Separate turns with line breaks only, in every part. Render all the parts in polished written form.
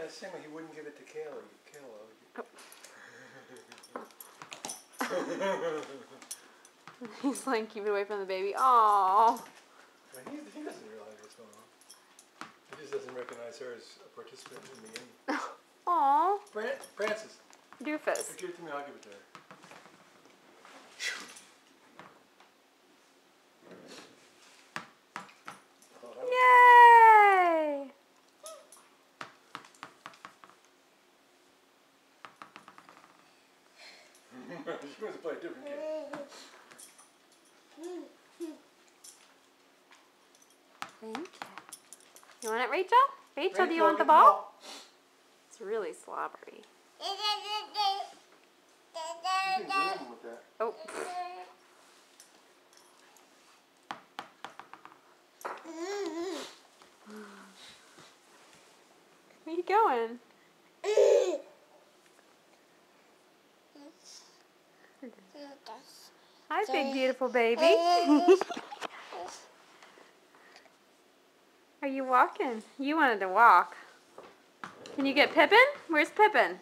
That's the same way he wouldn't give it to Kayla.
He's like, keep it away from the baby. Aww.
He doesn't realize what's going on. He just doesn't recognize her as a participant in the game.
Aww.
Francis.
Doofus.
Give it to me, I'll give it to her.
Yay!
She wants to play a different game.
Thank you. You want it, Rachel? Rachel, do you want the ball? It's really slobbery. Oh. Where are you going? Hi, big beautiful baby. Are you walking? You wanted to walk. Can you get Pippin? Where's Pippin?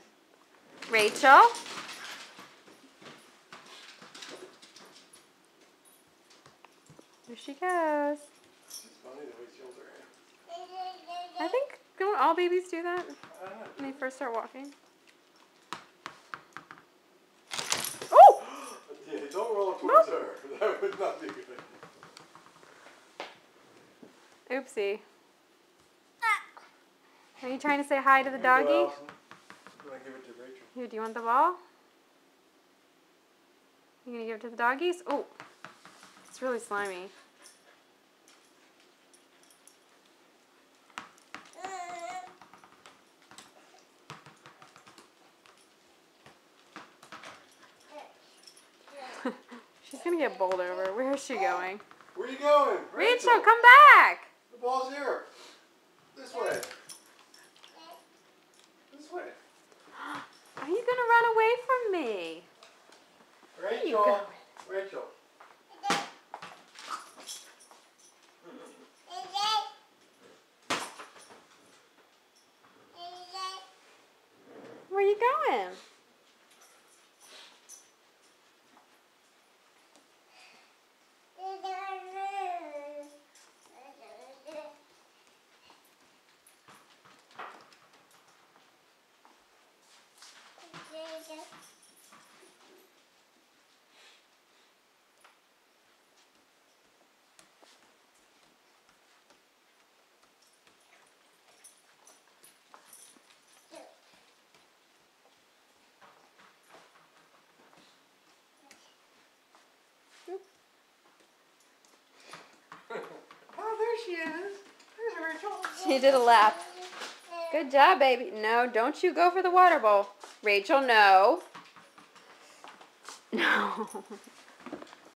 Rachel? There she goes. I think, don't all babies do that when they first start walking? Oh!
Yeah, don't roll towards her. That would not be good.
Oopsie. Are you trying to say hi to the doggy?
I'm going to give it to Rachel.
Here, do you want the ball? You going to give it to the doggies? Oh, it's really slimy. She's going to get bowled over. Where is she going?
Where are you going?
Rachel, come back!
The ball's here. This way. This way.
Are you going to run away from me?
Rachel. Rachel.
Where are you going?
Oh, there she is. There's Rachel.
She did a lap. Good job, baby. No, don't you go for the water bowl. Rachel, no. No.